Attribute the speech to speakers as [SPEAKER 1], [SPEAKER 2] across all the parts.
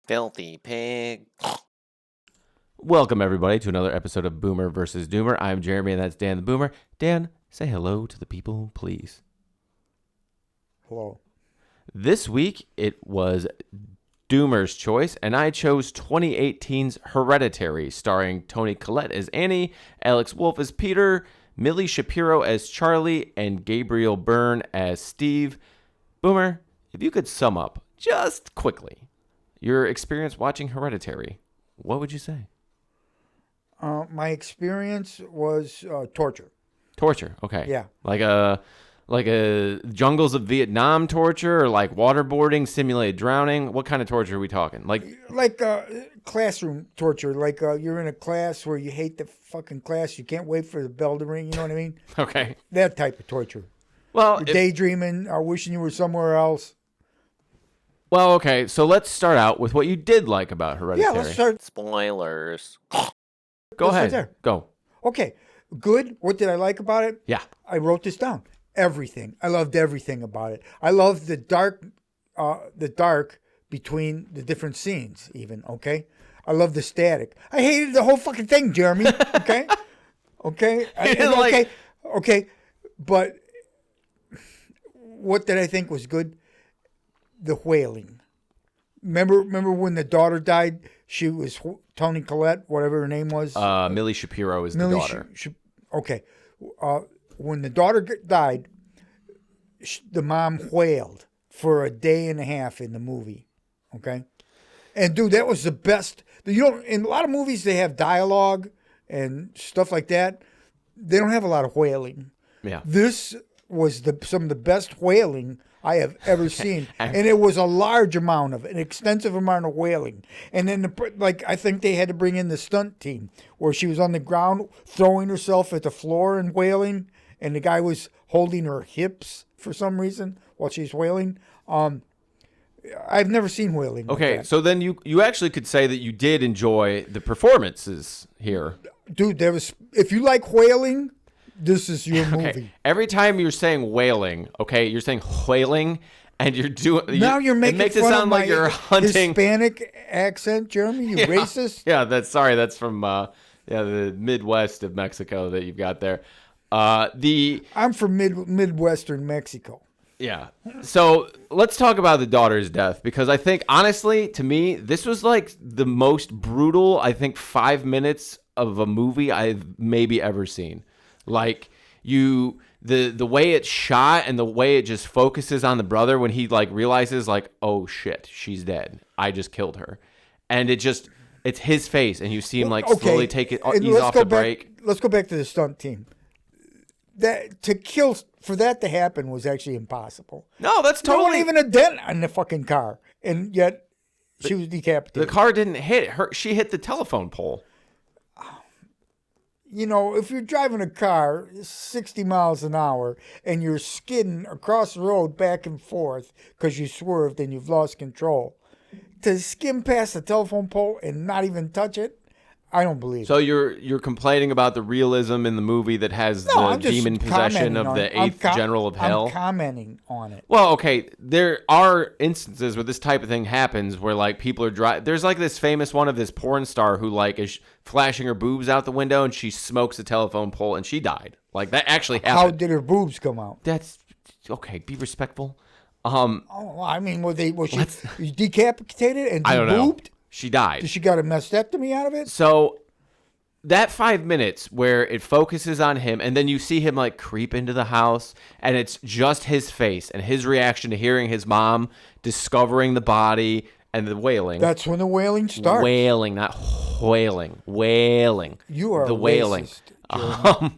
[SPEAKER 1] Filthy pig.
[SPEAKER 2] Welcome, everybody, to another episode of Boomer vs. Doomer. I'm Jeremy, and that's Dan the Boomer. Dan, say hello to the people, please.
[SPEAKER 3] Hello.
[SPEAKER 2] This week, it was Doomer's choice, and I chose 2018's Hereditary, starring Toni Collette as Annie, Alex Wolff as Peter, Millie Shapiro as Charlie, and Gabriel Byrne as Steve. Boomer, if you could sum up, just quickly, your experience watching Hereditary, what would you say?
[SPEAKER 3] My experience was torture.
[SPEAKER 2] Torture, okay.
[SPEAKER 3] Yeah.
[SPEAKER 2] Like a jungles of Vietnam torture, or like waterboarding, simulated drowning? What kind of torture are we talking?
[SPEAKER 3] Like classroom torture. Like you're in a class where you hate the fucking class. You can't wait for the bell to ring. You know what I mean?
[SPEAKER 2] Okay.
[SPEAKER 3] That type of torture.
[SPEAKER 2] Well,
[SPEAKER 3] You're daydreaming, wishing you were somewhere else.
[SPEAKER 2] Well, okay. So let's start out with what you did like about Hereditary.
[SPEAKER 3] Yeah, let's start.
[SPEAKER 1] Spoilers.
[SPEAKER 2] Go
[SPEAKER 3] let's
[SPEAKER 2] ahead.
[SPEAKER 3] start there.
[SPEAKER 2] Go.
[SPEAKER 3] Okay. Good. What did I like about it?
[SPEAKER 2] Yeah.
[SPEAKER 3] I wrote this down. Everything. I loved everything about it. I loved the dark between the different scenes, even. Okay. I love the static. I hated the whole fucking thing, Jeremy. Okay. Okay. Okay. But what did I think was good? The wailing. Remember when the daughter died? She was Toni Collette, whatever her name was.
[SPEAKER 2] Millie Shapiro is the daughter.
[SPEAKER 3] Okay. When the daughter died, the mom wailed for a day and a half in the movie. Okay. And dude, that was the best. In a lot of movies, they have dialogue and stuff like that. They don't have a lot of wailing.
[SPEAKER 2] Yeah.
[SPEAKER 3] This was some of the best wailing I have ever seen. And it was a large amount of, an extensive amount of wailing. And then, I think they had to bring in the stunt team where she was on the ground throwing herself at the floor and wailing. And the guy was holding her hips for some reason while she's wailing. I've never seen wailing.
[SPEAKER 2] Okay,
[SPEAKER 3] like that.
[SPEAKER 2] so then you actually could say that you did enjoy the performances here.
[SPEAKER 3] Dude, if you like wailing, this is your movie.
[SPEAKER 2] Okay. Every time you're saying wailing, okay, you're saying wailing, and you're doing.
[SPEAKER 3] Now you're making
[SPEAKER 2] it makes
[SPEAKER 3] fun
[SPEAKER 2] it sound
[SPEAKER 3] of
[SPEAKER 2] like
[SPEAKER 3] my
[SPEAKER 2] you're hunting
[SPEAKER 3] Hispanic accent, Jeremy. You racist.
[SPEAKER 2] Yeah, that's from the Midwest of Mexico that you've got there.
[SPEAKER 3] I'm from Midwestern Mexico.
[SPEAKER 2] Yeah. So let's talk about the daughter's death, because I think, honestly, to me, this was like the most brutal, I think, 5 minutes of a movie I've maybe ever seen. Like the way it's shot and the way it just focuses on the brother when he like realizes like, oh shit, she's dead. I just killed her. And it's his face, and you see him like slowly take it, ease off the brake.
[SPEAKER 3] Let's go back to the stunt team. For that to happen was actually impossible.
[SPEAKER 2] No, that's totally.
[SPEAKER 3] There wasn't even a dent on the fucking car, and yet she was decapitated.
[SPEAKER 2] The car didn't hit her. She hit the telephone pole.
[SPEAKER 3] You know, if you're driving a car 60 miles an hour and you're skidding across the road back and forth because you swerved and you've lost control, to skim past the telephone pole and not even touch it, I don't believe it.
[SPEAKER 2] So you're complaining about the realism in the movie that has the demon possession of the eighth general of hell?
[SPEAKER 3] I'm commenting on it.
[SPEAKER 2] Well, okay, there are instances where this type of thing happens where like people are driving. There's like this famous one of this porn star who like is flashing her boobs out the window and she smokes a telephone pole and she died. Like that actually happened.
[SPEAKER 3] How did her boobs come out?
[SPEAKER 2] That's okay. Be respectful.
[SPEAKER 3] I mean, was she decapitated and
[SPEAKER 2] I don't know.
[SPEAKER 3] deboobed?
[SPEAKER 2] She died.
[SPEAKER 3] Did she got a mastectomy out of it?
[SPEAKER 2] So that 5 minutes where it focuses on him and then you see him like creep into the house and it's just his face and his reaction to hearing his mom discovering the body and the wailing.
[SPEAKER 3] That's when the wailing starts.
[SPEAKER 2] Wailing, not wailing. Wailing.
[SPEAKER 3] You are
[SPEAKER 2] the wailing.
[SPEAKER 3] Racist,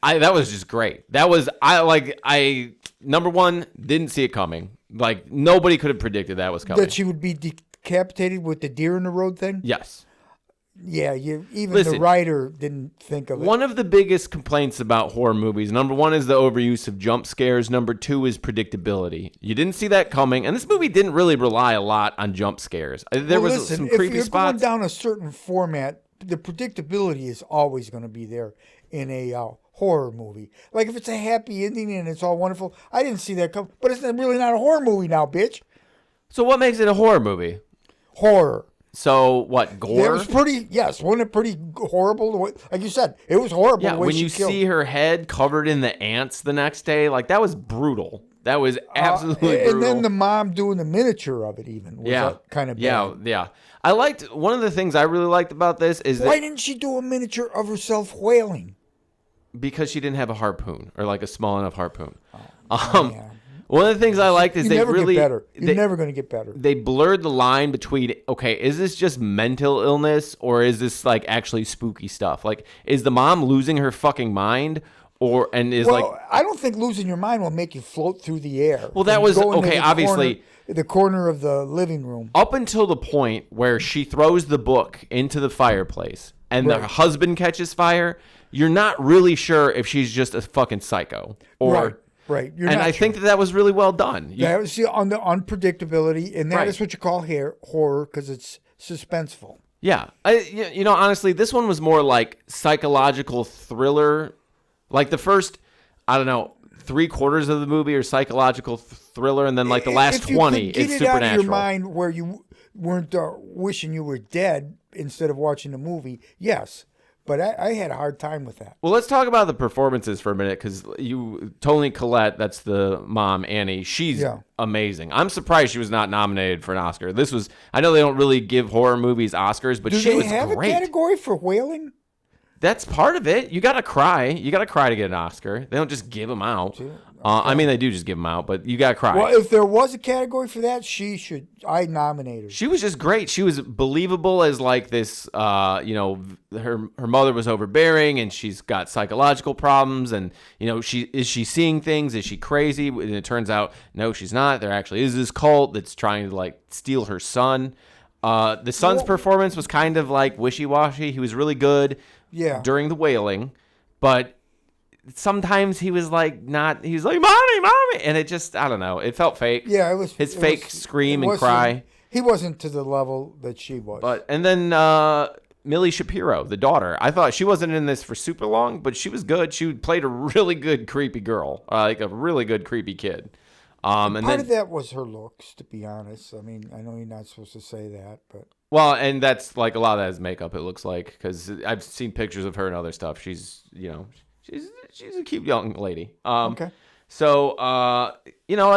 [SPEAKER 2] That was just great. That was I number one, didn't see it coming. Like nobody could have predicted that was coming.
[SPEAKER 3] That she would be decapitated with the deer in the road thing?
[SPEAKER 2] Yes.
[SPEAKER 3] Yeah, the writer didn't think of it.
[SPEAKER 2] One of the biggest complaints about horror movies, number one, is the overuse of jump scares. Number two is predictability. You didn't see that coming, and this movie didn't really rely a lot on jump scares. There was some creepy spots.
[SPEAKER 3] If you're going down a certain format, the predictability is always going to be there in a horror movie. Like if it's a happy ending and it's all wonderful, I didn't see that come. But it's really not a horror movie now, bitch.
[SPEAKER 2] So what makes it a horror movie?
[SPEAKER 3] horror.
[SPEAKER 2] So what,
[SPEAKER 3] It
[SPEAKER 2] gore?
[SPEAKER 3] was pretty, yes, wasn't it pretty horrible? Like you said, it was horrible
[SPEAKER 2] Yeah,
[SPEAKER 3] the way
[SPEAKER 2] when
[SPEAKER 3] she
[SPEAKER 2] you
[SPEAKER 3] killed.
[SPEAKER 2] see her head covered in the ants the next day, like that was brutal. That was absolutely brutal.
[SPEAKER 3] And then the mom doing the miniature of it even was kind of bad.
[SPEAKER 2] Yeah. I liked, one of the things I really liked about this is
[SPEAKER 3] Why
[SPEAKER 2] that
[SPEAKER 3] didn't she do a miniature of herself wailing?
[SPEAKER 2] because she didn't have a harpoon or like a small enough harpoon.
[SPEAKER 3] Yeah.
[SPEAKER 2] One of the things I liked is
[SPEAKER 3] You
[SPEAKER 2] they
[SPEAKER 3] never
[SPEAKER 2] really
[SPEAKER 3] get better. You're never going to get better.
[SPEAKER 2] they blurred the line between, okay, is this just mental illness or is this like actually spooky stuff? Like, is the mom losing her fucking mind
[SPEAKER 3] I don't think losing your mind will make you float through the air.
[SPEAKER 2] Well, that
[SPEAKER 3] and
[SPEAKER 2] was
[SPEAKER 3] go into
[SPEAKER 2] okay.
[SPEAKER 3] the
[SPEAKER 2] Obviously,
[SPEAKER 3] the corner of the living room.
[SPEAKER 2] up until the point where she throws the book into the fireplace and the husband catches fire, you're not really sure if she's just a fucking psycho or.
[SPEAKER 3] Right. You're
[SPEAKER 2] And
[SPEAKER 3] not
[SPEAKER 2] I
[SPEAKER 3] sure.
[SPEAKER 2] think that was really well done.
[SPEAKER 3] That was on the unpredictability, and that is
[SPEAKER 2] Right.
[SPEAKER 3] what you call horror because it's suspenseful.
[SPEAKER 2] Yeah. Honestly, this one was more like psychological thriller. Like the first, I don't know, 3/4 of the movie are psychological thriller, and then like the last
[SPEAKER 3] If you
[SPEAKER 2] 20
[SPEAKER 3] could get
[SPEAKER 2] is
[SPEAKER 3] it
[SPEAKER 2] supernatural.
[SPEAKER 3] out of your mind where you weren't wishing you were dead instead of watching the movie, yes. But I had a hard time with that.
[SPEAKER 2] Well, let's talk about the performances for a minute because Toni Collette, that's the mom, Annie, she's amazing. I'm surprised she was not nominated for an Oscar. I know they don't really give horror movies Oscars, but she was
[SPEAKER 3] Do they have
[SPEAKER 2] great.
[SPEAKER 3] a category for wailing?
[SPEAKER 2] That's part of it. You got to cry. You got to cry to get an Oscar. They don't just give them out. I mean, they do just give them out, but you got to cry.
[SPEAKER 3] Well, if there was a category for that, I nominate her.
[SPEAKER 2] She was just great. She was believable as like this, her mother was overbearing and she's got psychological problems and, is she seeing things? Is she crazy? And it turns out, no, she's not. There actually is this cult that's trying to like steal her son. The son's performance was kind of like wishy-washy. He was really good during the wailing, but sometimes he was like mommy, and it just, I don't know, it felt fake.
[SPEAKER 3] Yeah, it was
[SPEAKER 2] his fake scream and cry.
[SPEAKER 3] He wasn't to the level that she was.
[SPEAKER 2] And then Millie Shapiro, the daughter, I thought she wasn't in this for super long, but she was good. She played a really good creepy girl, like a really good creepy kid. And
[SPEAKER 3] part of that was her looks, to be honest. I mean, I know you're not supposed to say that, but
[SPEAKER 2] and that's like a lot of that is makeup. It looks like because I've seen pictures of her and other stuff. She's she's a cute young lady.
[SPEAKER 3] okay.
[SPEAKER 2] So, I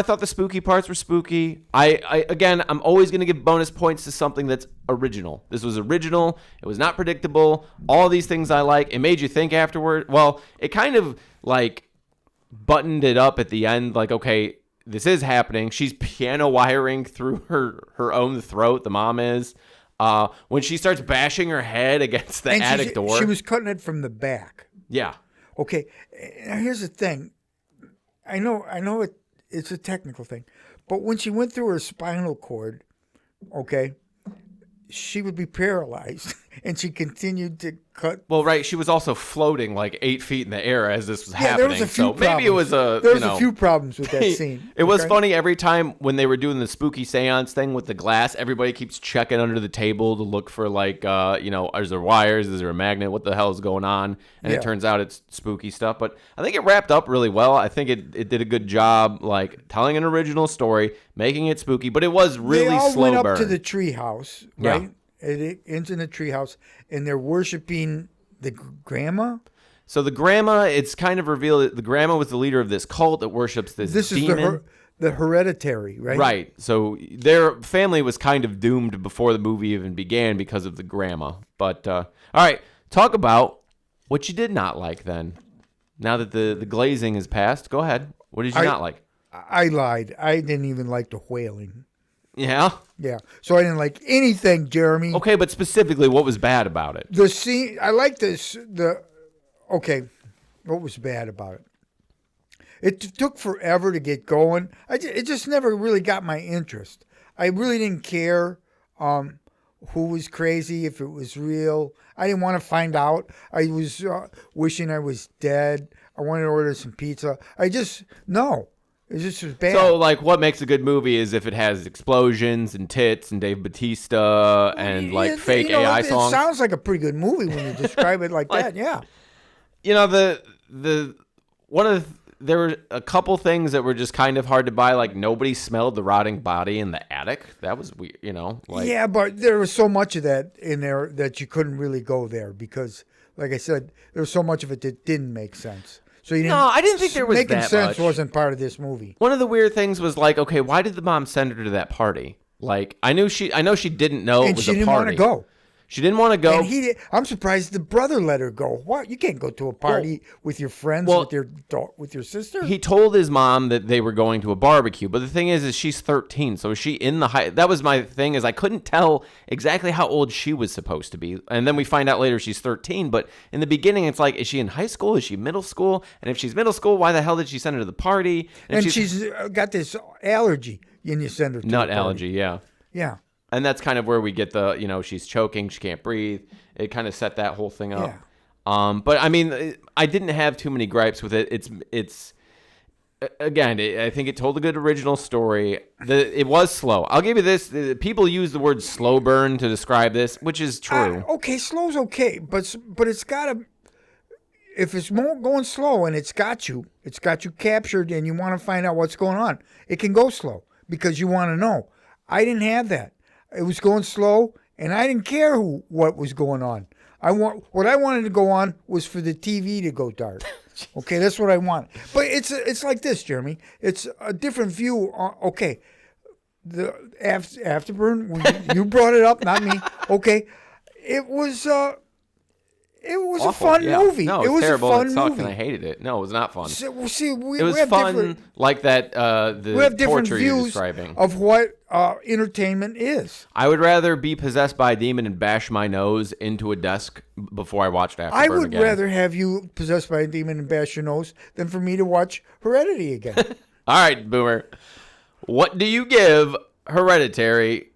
[SPEAKER 2] thought the spooky parts were spooky. I'm always going to give bonus points to something that's original. This was original. It was not predictable. All these things I like. It made you think afterward. Well, it kind of like buttoned it up at the end. Like, okay, this is happening. She's piano wiring through her own throat. The mom is. When she starts bashing her head against the attic door.
[SPEAKER 3] She was cutting it from the back.
[SPEAKER 2] Yeah.
[SPEAKER 3] Okay. Now here's the thing. I know it's a technical thing, but when she went through her spinal cord, okay, she would be paralyzed, and she continued to cut.
[SPEAKER 2] Well, right, she was also floating like 8 feet in the air as this was happening.
[SPEAKER 3] There was a few problems.
[SPEAKER 2] Maybe it was
[SPEAKER 3] a few problems with that scene.
[SPEAKER 2] It was funny every time when they were doing the spooky seance thing with the glass. Everybody keeps checking under the table to look for like, is there wires? Is there a magnet? What the hell is going on? And it turns out it's spooky stuff. But I think it wrapped up really well. I think it did a good job, like telling an original story, making it spooky. But it was really
[SPEAKER 3] they all
[SPEAKER 2] slow
[SPEAKER 3] went up
[SPEAKER 2] burn.
[SPEAKER 3] to the tree house, right?
[SPEAKER 2] Yeah.
[SPEAKER 3] It ends in the tree house, and they're worshiping the grandma.
[SPEAKER 2] So the grandma, it's kind of revealed that the grandma was the leader of this cult that worships this demon.
[SPEAKER 3] This is the Hereditary, right?
[SPEAKER 2] Right. So their family was kind of doomed before the movie even began because of the grandma. But, all right, talk about what you did not like then. Now that the glazing is passed, go ahead. What did you not like?
[SPEAKER 3] I lied. I didn't even like the wailing.
[SPEAKER 2] Yeah?
[SPEAKER 3] Yeah. So I didn't like anything, Jeremy.
[SPEAKER 2] Okay, but specifically, what was bad about it?
[SPEAKER 3] The scene, I like this. Okay, what was bad about it? It took forever to get going. It just never really got my interest. I really didn't care who was crazy, if it was real. I didn't want to find out. I was wishing I was dead. I wanted to order some pizza. No. It just was bad.
[SPEAKER 2] So, like, what makes a good movie is if it has explosions and tits and Dave Bautista and, like, fake AI songs.
[SPEAKER 3] It sounds like a pretty good movie when you describe it like that, yeah.
[SPEAKER 2] The one of there were a couple things that were just kind of hard to buy. Like nobody smelled the rotting body in the attic. That was weird, you know. Like,
[SPEAKER 3] yeah, but there was so much of that in there that you couldn't really go there because, like I said, there was so much of it that didn't make sense. So you didn't.
[SPEAKER 2] No, I didn't think there was
[SPEAKER 3] making
[SPEAKER 2] that
[SPEAKER 3] sense.
[SPEAKER 2] much.
[SPEAKER 3] Wasn't part of this movie.
[SPEAKER 2] One of the weird things was like, okay, why did the mom send her to that party? Like, I know she didn't know
[SPEAKER 3] And
[SPEAKER 2] it was
[SPEAKER 3] she
[SPEAKER 2] a
[SPEAKER 3] didn't
[SPEAKER 2] party.
[SPEAKER 3] want to go.
[SPEAKER 2] She didn't want to go.
[SPEAKER 3] And I'm surprised the brother let her go. What? You can't go to a party with your friends, with your sister?
[SPEAKER 2] He told his mom that they were going to a barbecue, but the thing is she's 13, so is she in the high? That was my thing, is I couldn't tell exactly how old she was supposed to be, and then we find out later she's 13. But in the beginning, it's like, is she in high school? Is she middle school? And if she's middle school, why the hell did she send her to the party?
[SPEAKER 3] And she's got this allergy, and you send her to
[SPEAKER 2] nut
[SPEAKER 3] the party.
[SPEAKER 2] allergy, yeah.
[SPEAKER 3] Yeah.
[SPEAKER 2] And that's kind of where we get the, she's choking, she can't breathe. It kind of set that whole thing up.
[SPEAKER 3] Yeah.
[SPEAKER 2] But I mean, I didn't have too many gripes with it. It's again, I think it told a good original story. It was slow. I'll give you this. People use the word slow burn to describe this, which is true.
[SPEAKER 3] Okay, slow's okay, but it's got to. If it's more going slow and it's got you captured, and you want to find out what's going on, it can go slow because you want to know. I didn't have that. It was going slow, and I didn't care what was going on. What I wanted to go on was for the TV to go dark. Okay, that's what I want. But it's like this, Jeremy. It's a different view. Okay, the Afterburn. You brought it up, not me. Okay, it was
[SPEAKER 2] Awful,
[SPEAKER 3] a fun movie.
[SPEAKER 2] No,
[SPEAKER 3] it was
[SPEAKER 2] terrible.
[SPEAKER 3] a fun
[SPEAKER 2] It
[SPEAKER 3] movie.
[SPEAKER 2] I hated it. No, it was not fun.
[SPEAKER 3] See, we
[SPEAKER 2] it was
[SPEAKER 3] have
[SPEAKER 2] fun, like that. The
[SPEAKER 3] we have different
[SPEAKER 2] torture you're
[SPEAKER 3] views
[SPEAKER 2] describing
[SPEAKER 3] of what entertainment is.
[SPEAKER 2] I would rather be possessed by a demon and bash my nose into a desk before I watched Afterburn
[SPEAKER 3] I would
[SPEAKER 2] again.
[SPEAKER 3] rather have you possessed by a demon and bash your nose than for me to watch Hereditary again.
[SPEAKER 2] All right, Boomer. What do you give Hereditary?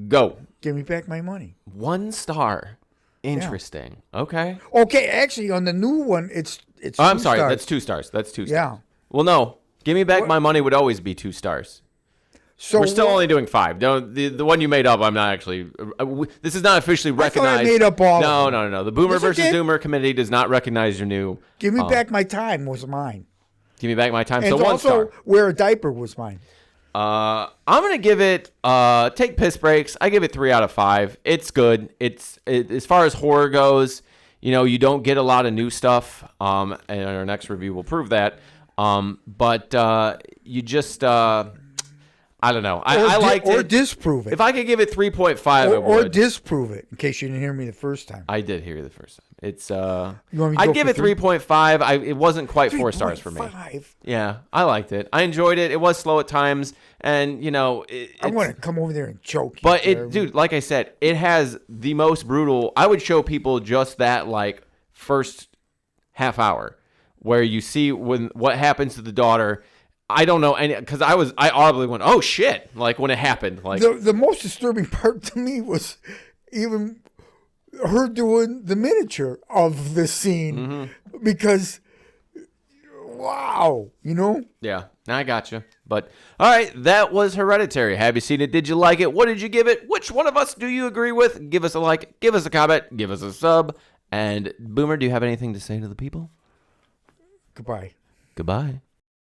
[SPEAKER 2] Go.
[SPEAKER 3] Give me back my money.
[SPEAKER 2] 1 star. Interesting. Okay.
[SPEAKER 3] Okay, actually, on the new one, it's.
[SPEAKER 2] Oh, I'm sorry.
[SPEAKER 3] stars.
[SPEAKER 2] That's 2 stars. That's 2 stars.
[SPEAKER 3] Yeah.
[SPEAKER 2] Well, no. Give me back my money would always be 2 stars.
[SPEAKER 3] So
[SPEAKER 2] We're still only doing 5. Don't the one you made up. I'm not actually. This is not officially recognized.
[SPEAKER 3] I thought I made up all.
[SPEAKER 2] No,
[SPEAKER 3] of them.
[SPEAKER 2] no. The Boomer
[SPEAKER 3] Yes, I
[SPEAKER 2] versus
[SPEAKER 3] did.
[SPEAKER 2] Doomer committee does not recognize your new.
[SPEAKER 3] Give me back my time was mine.
[SPEAKER 2] Give me back my time.
[SPEAKER 3] And
[SPEAKER 2] So 1
[SPEAKER 3] also,
[SPEAKER 2] star.
[SPEAKER 3] wear a diaper was mine.
[SPEAKER 2] I'm gonna give it take piss breaks. I give it 3 out of 5. It's good. As far as horror goes, you don't get a lot of new stuff. And our next review will prove that. But you just I don't know. I liked it.
[SPEAKER 3] Or disprove it.
[SPEAKER 2] If I could give it 3.5, I
[SPEAKER 3] or
[SPEAKER 2] would.
[SPEAKER 3] disprove it, in case you didn't hear me the first time.
[SPEAKER 2] I did hear you the first time. It's
[SPEAKER 3] You want me to
[SPEAKER 2] I'd
[SPEAKER 3] go
[SPEAKER 2] give
[SPEAKER 3] for
[SPEAKER 2] it 3.5. It wasn't quite 4 stars for me.
[SPEAKER 3] 3.5.
[SPEAKER 2] Yeah, I liked it. I enjoyed it. It was slow at times, and
[SPEAKER 3] I want to come over there and choke you.
[SPEAKER 2] But
[SPEAKER 3] Jeremy.
[SPEAKER 2] dude, like I said, it has the most brutal. I would show people just that first half hour where you see what happens to the daughter. I don't know, because I audibly went, "Oh shit!" Like when it happened. Like
[SPEAKER 3] the most disturbing part to me was even her doing the miniature of the scene because wow,
[SPEAKER 2] yeah, I got you. But all right, that was Hereditary. Have you seen it? Did you like it? What did you give it? Which one of us do you agree with? Give us a like, give us a comment, give us a sub. And Boomer, do you have anything to say to the people?
[SPEAKER 3] Goodbye.
[SPEAKER 2] Goodbye.